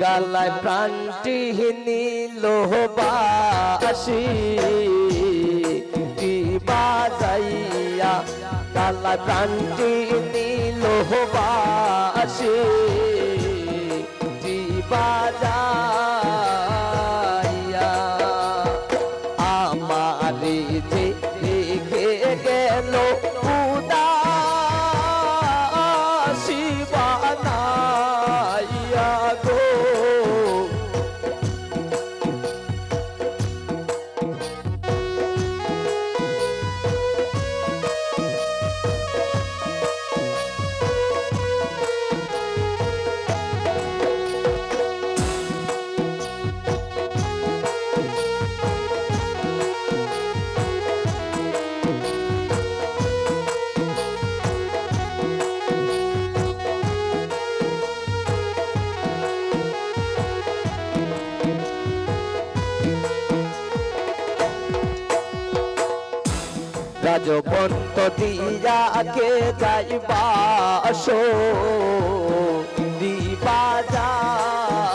গালায় প্রাণটি নিল বাসি বাজাইয়া গালায় প্রাণটি নিল বাসি বাজাইয়া আমারে যে রেখে গেল উদাসী বানাইয়া গো রাজবন্ত দিয়া কে যাইবা আসো দিবা যাইয়া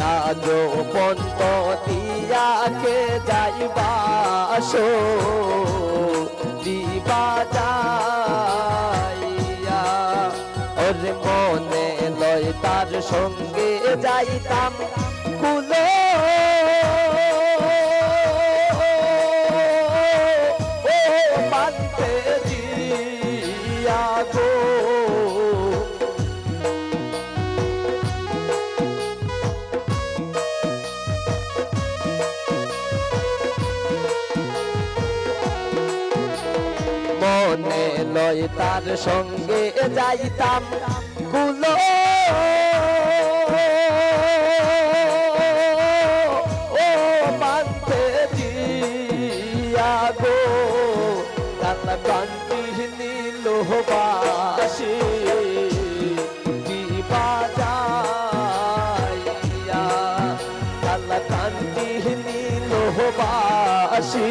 রাজবন্ত দিয়া কে যাইবা আসো দিবা যাইয়া ওরে মনে লয় তার সঙ্গে যাইতাম কুলো মনে লয় তার সঙ্গে যাইতাম কুলো ও মানতে দিয়া গো কালা কান্তি নীল বাসি বাজাইয়া কালা কান্তি নীল বাসি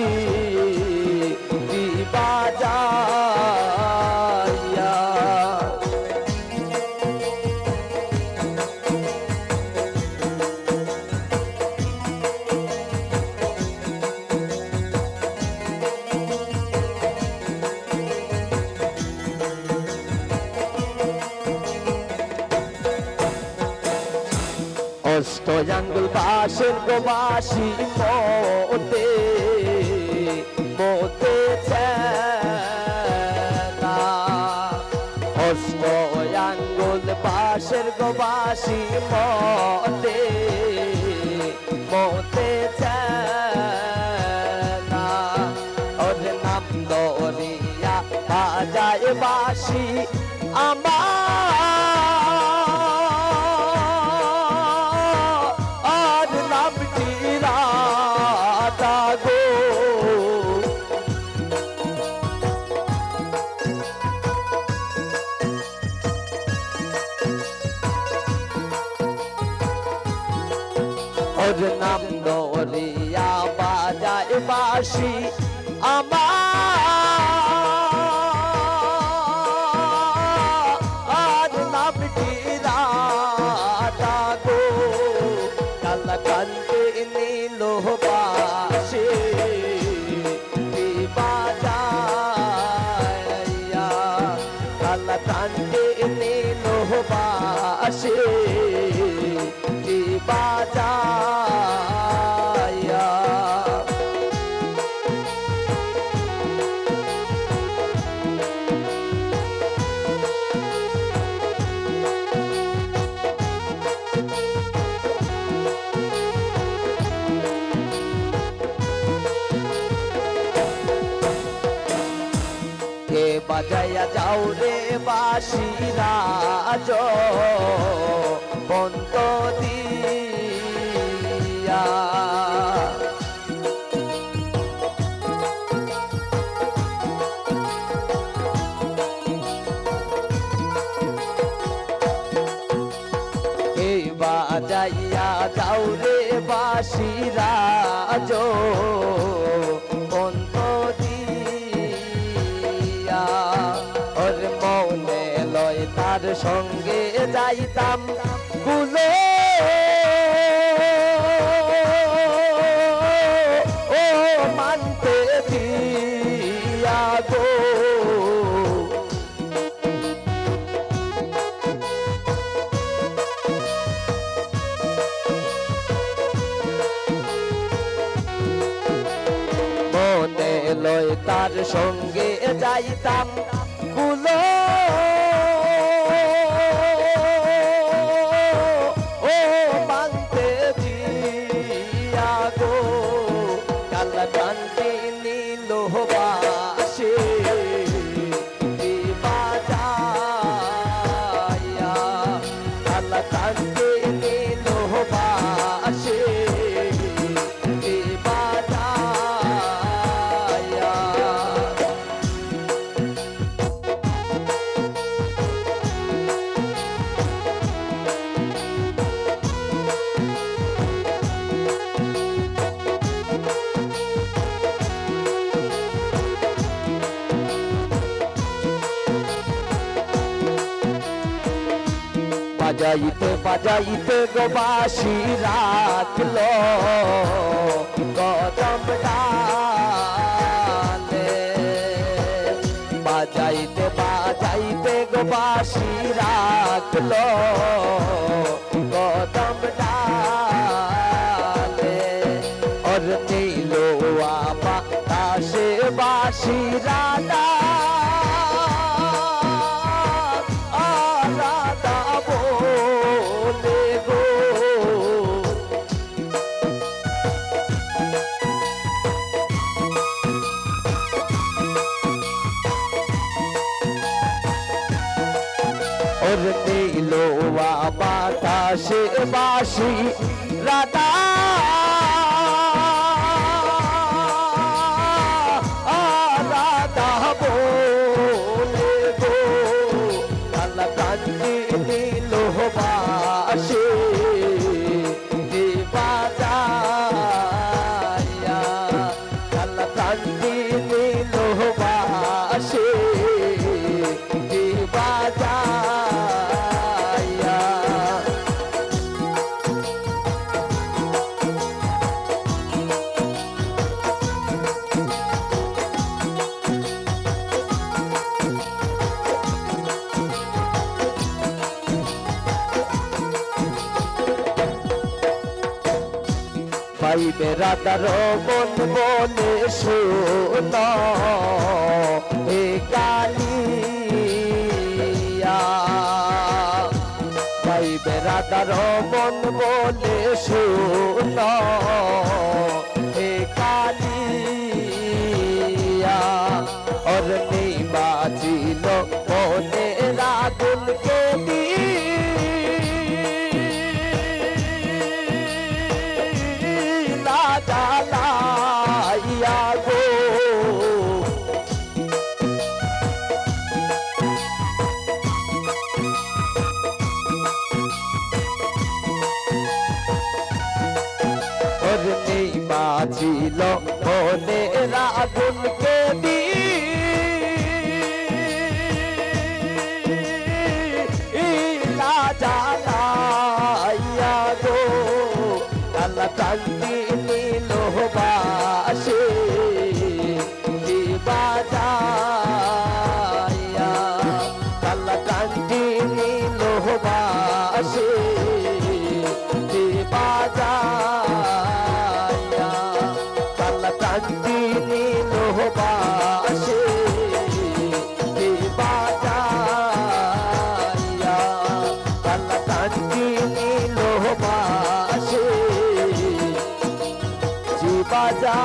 বাজাইয়া অষ্টয়াঙ্গুল বাসের গোবাসী মতে মতে অষ্টয়াঙ্গুল বাসের গোবাসী মতে মতে ওর নাম দরিয়া বাজায় বাসি আমার নামটি রাধা গো ওর নাম দরিয়া বাজায় বাসি আমার নামটি রাধা গো কালা কান্তি নীল বাসি বাজাইয়া কালা কান্তি নীল বাসি বাজাইয়া কে বাজাইয়া যাও রে বাসি রাজ বন্ত দিয়া এই বাজাইয়া যাও রে বাসি রাজ বন্ত দিয়া ওর মনে লয় তার তার সঙ্গে যাইতাম কুলে ও মানতে দিয়া গো মনে লয় তার সঙ্গে যাইতাম কুলো ও মানতে দিয়া গো কালা কান্তি নীল বাসে বাজায়া কালা কান্তি নীল বাসে বাজাইতে বাজাইতে গো বাঁশি রাখলো কদম ডালে বাজাইতে বাজাইতে গো বাঁশি রাখলো কদম ডালে और नीलो आकाशे बाँशी राधा और नीलो बाताशे बाँशी राधा राधा बोले गो काला कांति नीलो बाँशी बाजाया काला कांति नीलो बाँशी भाई मेरा दरो मन बोले सुनो हे कालिया भाई मेरा दरो मन बोले सुनो हे कालिया और नहीं बाजिलो मोने रागुन के दी jalaya go और नहीं बाजिलो होने रागुन के दी ला jalaya go काला कांति नीलो बाँशी बाजाया काला कांति नीलो बाँशी बाजाया काला कांति नीलो बाँशी बाजाया काला कांति नीलो बाँशी बाजा